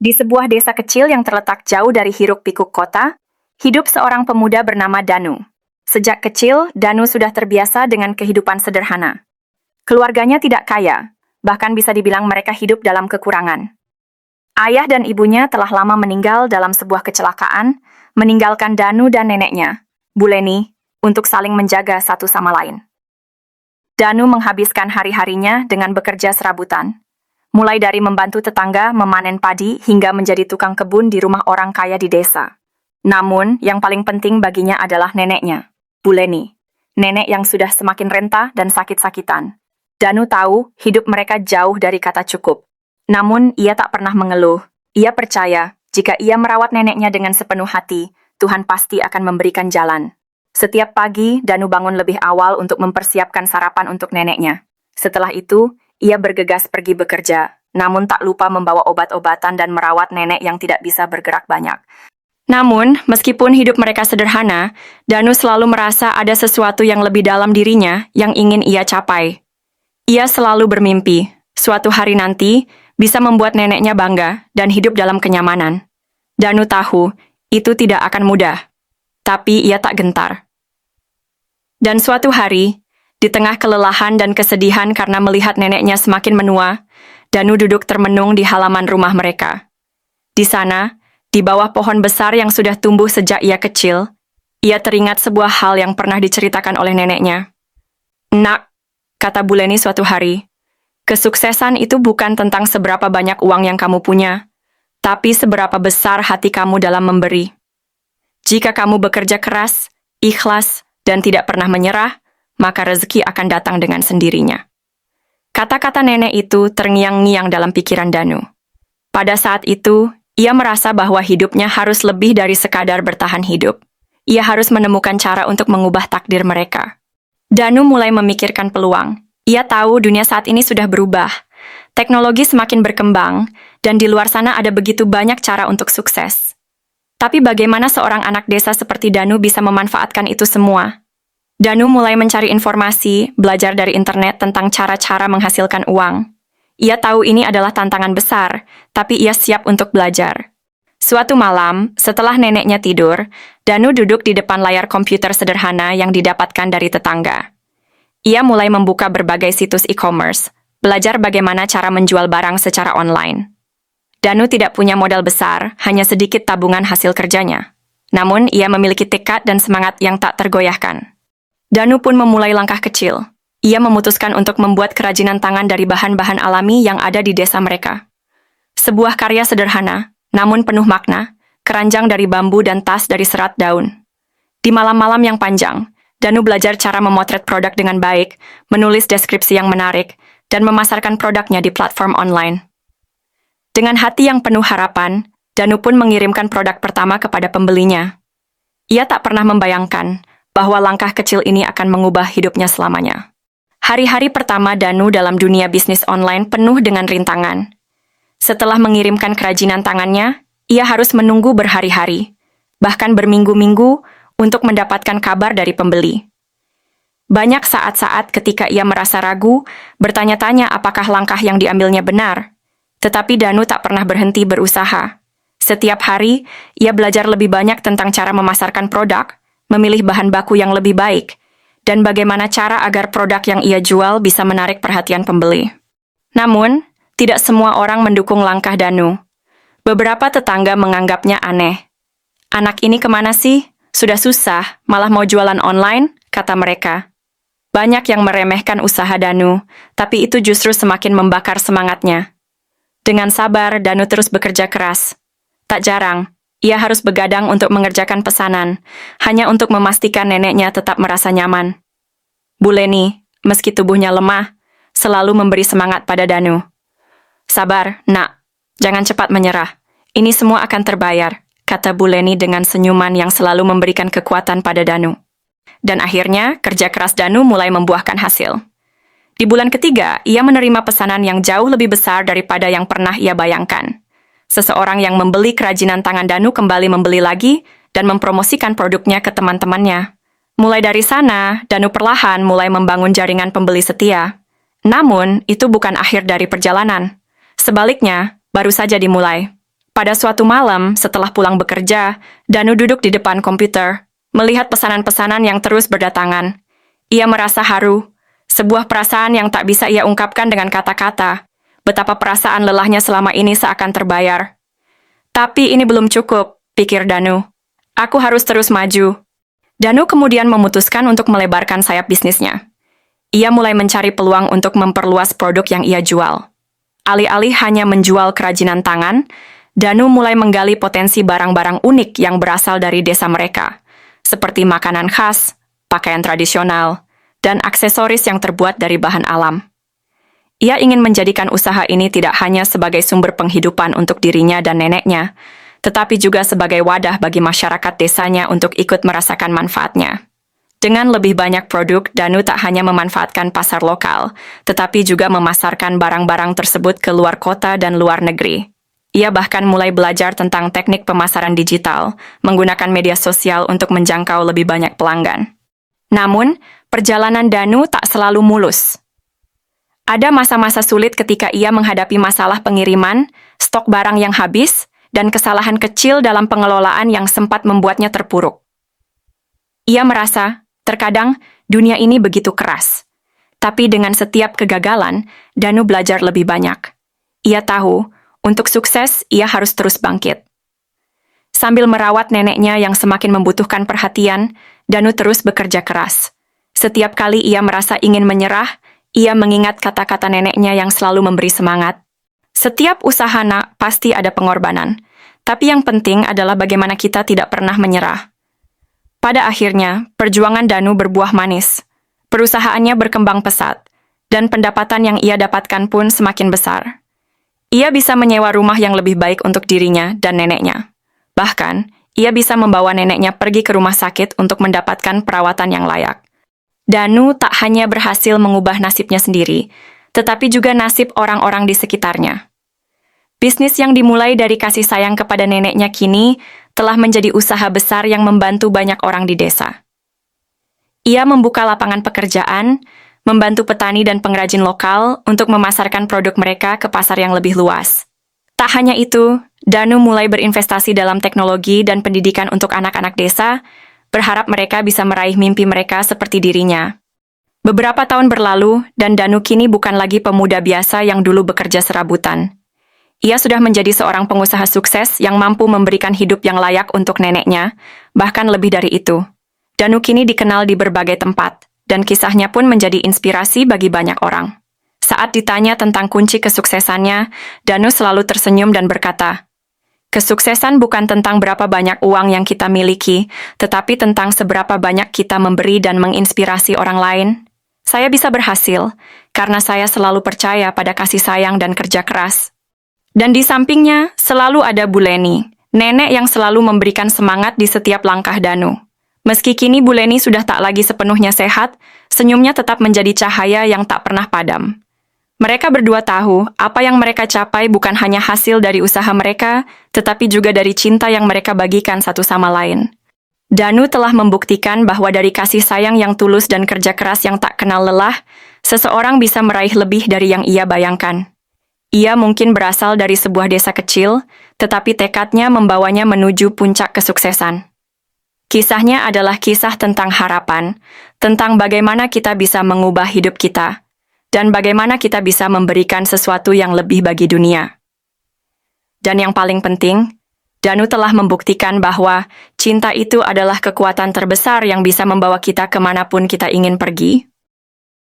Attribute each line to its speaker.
Speaker 1: Di sebuah desa kecil yang terletak jauh dari hiruk-pikuk kota, hidup seorang pemuda bernama Danu. Sejak kecil, Danu sudah terbiasa dengan kehidupan sederhana. Keluarganya tidak kaya, bahkan bisa dibilang mereka hidup dalam kekurangan. Ayah dan ibunya telah lama meninggal dalam sebuah kecelakaan, meninggalkan Danu dan neneknya, Buleni, untuk saling menjaga satu sama lain. Danu menghabiskan hari-harinya dengan bekerja serabutan, mulai dari membantu tetangga memanen padi hingga menjadi tukang kebun di rumah orang kaya di desa. Namun, yang paling penting baginya adalah neneknya, Buleni, nenek yang sudah semakin renta dan sakit-sakitan. Danu tahu hidup mereka jauh dari kata cukup. Namun, ia tak pernah mengeluh. Ia percaya, jika ia merawat neneknya dengan sepenuh hati, Tuhan pasti akan memberikan jalan. Setiap pagi, Danu bangun lebih awal untuk mempersiapkan sarapan untuk neneknya. Setelah itu, ia bergegas pergi bekerja, namun tak lupa membawa obat-obatan dan merawat nenek yang tidak bisa bergerak banyak. Namun, meskipun hidup mereka sederhana, Danu selalu merasa ada sesuatu yang lebih dalam dirinya yang ingin ia capai. Ia selalu bermimpi, suatu hari nanti, bisa membuat neneknya bangga dan hidup dalam kenyamanan. Danu tahu, itu tidak akan mudah. Tapi ia tak gentar. Dan suatu hari, di tengah kelelahan dan kesedihan karena melihat neneknya semakin menua, Danu duduk termenung di halaman rumah mereka. Di sana, di bawah pohon besar yang sudah tumbuh sejak ia kecil, ia teringat sebuah hal yang pernah diceritakan oleh neneknya. "Nak," kata Buleni suatu hari, "kesuksesan itu bukan tentang seberapa banyak uang yang kamu punya, tapi seberapa besar hati kamu dalam memberi. Jika kamu bekerja keras, ikhlas, dan tidak pernah menyerah, maka rezeki akan datang dengan sendirinya." Kata-kata nenek itu terngiang-ngiang dalam pikiran Danu. Pada saat itu, ia merasa bahwa hidupnya harus lebih dari sekadar bertahan hidup. Ia harus menemukan cara untuk mengubah takdir mereka. Danu mulai memikirkan peluang. Ia tahu dunia saat ini sudah berubah. Teknologi semakin berkembang, dan di luar sana ada begitu banyak cara untuk sukses. Tapi bagaimana seorang anak desa seperti Danu bisa memanfaatkan itu semua? Danu mulai mencari informasi, belajar dari internet tentang cara-cara menghasilkan uang. Ia tahu ini adalah tantangan besar, tapi ia siap untuk belajar. Suatu malam, setelah neneknya tidur, Danu duduk di depan layar komputer sederhana yang didapatkan dari tetangga. Ia mulai membuka berbagai situs e-commerce, belajar bagaimana cara menjual barang secara online. Danu tidak punya modal besar, hanya sedikit tabungan hasil kerjanya. Namun, ia memiliki tekad dan semangat yang tak tergoyahkan. Danu pun memulai langkah kecil. Ia memutuskan untuk membuat kerajinan tangan dari bahan-bahan alami yang ada di desa mereka. Sebuah karya sederhana, namun penuh makna, keranjang dari bambu dan tas dari serat daun. Di malam-malam yang panjang, Danu belajar cara memotret produk dengan baik, menulis deskripsi yang menarik, dan memasarkan produknya di platform online. Dengan hati yang penuh harapan, Danu pun mengirimkan produk pertama kepada pembelinya. Ia tak pernah membayangkan bahwa langkah kecil ini akan mengubah hidupnya selamanya. Hari-hari pertama Danu dalam dunia bisnis online penuh dengan rintangan. Setelah mengirimkan kerajinan tangannya, ia harus menunggu berhari-hari, bahkan berminggu-minggu, untuk mendapatkan kabar dari pembeli. Banyak saat-saat ketika ia merasa ragu, bertanya-tanya apakah langkah yang diambilnya benar. Tetapi Danu tak pernah berhenti berusaha. Setiap hari, ia belajar lebih banyak tentang cara memasarkan produk, memilih bahan baku yang lebih baik, dan bagaimana cara agar produk yang ia jual bisa menarik perhatian pembeli. Namun, tidak semua orang mendukung langkah Danu. Beberapa tetangga menganggapnya aneh. "Anak ini kemana sih? Sudah susah, malah mau jualan online," kata mereka. Banyak yang meremehkan usaha Danu, tapi itu justru semakin membakar semangatnya. Dengan sabar, Danu terus bekerja keras. Tak jarang, ia harus begadang untuk mengerjakan pesanan, hanya untuk memastikan neneknya tetap merasa nyaman. Buleni, meski tubuhnya lemah, selalu memberi semangat pada Danu. "Sabar, nak. Jangan cepat menyerah. Ini semua akan terbayar," kata Buleni dengan senyuman yang selalu memberikan kekuatan pada Danu. Dan akhirnya, kerja keras Danu mulai membuahkan hasil. Di bulan ketiga, ia menerima pesanan yang jauh lebih besar daripada yang pernah ia bayangkan. Seseorang yang membeli kerajinan tangan Danu kembali membeli lagi dan mempromosikan produknya ke teman-temannya. Mulai dari sana, Danu perlahan mulai membangun jaringan pembeli setia. Namun, itu bukan akhir dari perjalanan. Sebaliknya, baru saja dimulai. Pada suatu malam, setelah pulang bekerja, Danu duduk di depan komputer, melihat pesanan-pesanan yang terus berdatangan. Ia merasa haru, sebuah perasaan yang tak bisa ia ungkapkan dengan kata-kata. Betapa perasaan lelahnya selama ini seakan terbayar. Tapi ini belum cukup, pikir Danu. Aku harus terus maju. Danu kemudian memutuskan untuk melebarkan sayap bisnisnya. Ia mulai mencari peluang untuk memperluas produk yang ia jual. Alih-alih hanya menjual kerajinan tangan, Danu mulai menggali potensi barang-barang unik yang berasal dari desa mereka, seperti makanan khas, pakaian tradisional, dan aksesoris yang terbuat dari bahan alam. Ia ingin menjadikan usaha ini tidak hanya sebagai sumber penghidupan untuk dirinya dan neneknya, tetapi juga sebagai wadah bagi masyarakat desanya untuk ikut merasakan manfaatnya. Dengan lebih banyak produk, Danu tak hanya memanfaatkan pasar lokal, tetapi juga memasarkan barang-barang tersebut ke luar kota dan luar negeri. Ia bahkan mulai belajar tentang teknik pemasaran digital, menggunakan media sosial untuk menjangkau lebih banyak pelanggan. Namun, perjalanan Danu tak selalu mulus. Ada masa-masa sulit ketika ia menghadapi masalah pengiriman, stok barang yang habis, dan kesalahan kecil dalam pengelolaan yang sempat membuatnya terpuruk. Ia merasa, terkadang, dunia ini begitu keras. Tapi dengan setiap kegagalan, Danu belajar lebih banyak. Ia tahu, untuk sukses, ia harus terus bangkit. Sambil merawat neneknya yang semakin membutuhkan perhatian, Danu terus bekerja keras. Setiap kali ia merasa ingin menyerah, ia mengingat kata-kata neneknya yang selalu memberi semangat. Setiap usaha pasti ada pengorbanan, tapi yang penting adalah bagaimana kita tidak pernah menyerah. Pada akhirnya, perjuangan Danu berbuah manis. Perusahaannya berkembang pesat, dan pendapatan yang ia dapatkan pun semakin besar. Ia bisa menyewa rumah yang lebih baik untuk dirinya dan neneknya. Bahkan, ia bisa membawa neneknya pergi ke rumah sakit untuk mendapatkan perawatan yang layak. Danu tak hanya berhasil mengubah nasibnya sendiri, tetapi juga nasib orang-orang di sekitarnya. Bisnis yang dimulai dari kasih sayang kepada neneknya kini telah menjadi usaha besar yang membantu banyak orang di desa. Ia membuka lapangan pekerjaan, membantu petani dan pengrajin lokal untuk memasarkan produk mereka ke pasar yang lebih luas. Tak hanya itu, Danu mulai berinvestasi dalam teknologi dan pendidikan untuk anak-anak desa, berharap mereka bisa meraih mimpi mereka seperti dirinya. Beberapa tahun berlalu, dan Danu kini bukan lagi pemuda biasa yang dulu bekerja serabutan. Ia sudah menjadi seorang pengusaha sukses yang mampu memberikan hidup yang layak untuk neneknya, bahkan lebih dari itu. Danu kini dikenal di berbagai tempat, dan kisahnya pun menjadi inspirasi bagi banyak orang. Saat ditanya tentang kunci kesuksesannya, Danu selalu tersenyum dan berkata, "Kesuksesan bukan tentang berapa banyak uang yang kita miliki, tetapi tentang seberapa banyak kita memberi dan menginspirasi orang lain. Saya bisa berhasil, karena saya selalu percaya pada kasih sayang dan kerja keras." Dan di sampingnya, selalu ada Bu Leni, nenek yang selalu memberikan semangat di setiap langkah Danu. Meski kini Bu Leni sudah tak lagi sepenuhnya sehat, senyumnya tetap menjadi cahaya yang tak pernah padam. Mereka berdua tahu apa yang mereka capai bukan hanya hasil dari usaha mereka, tetapi juga dari cinta yang mereka bagikan satu sama lain. Danu telah membuktikan bahwa dari kasih sayang yang tulus dan kerja keras yang tak kenal lelah, seseorang bisa meraih lebih dari yang ia bayangkan. Ia mungkin berasal dari sebuah desa kecil, tetapi tekadnya membawanya menuju puncak kesuksesan. Kisahnya adalah kisah tentang harapan, tentang bagaimana kita bisa mengubah hidup kita, dan bagaimana kita bisa memberikan sesuatu yang lebih bagi dunia. Dan yang paling penting, Danu telah membuktikan bahwa cinta itu adalah kekuatan terbesar yang bisa membawa kita kemanapun kita ingin pergi.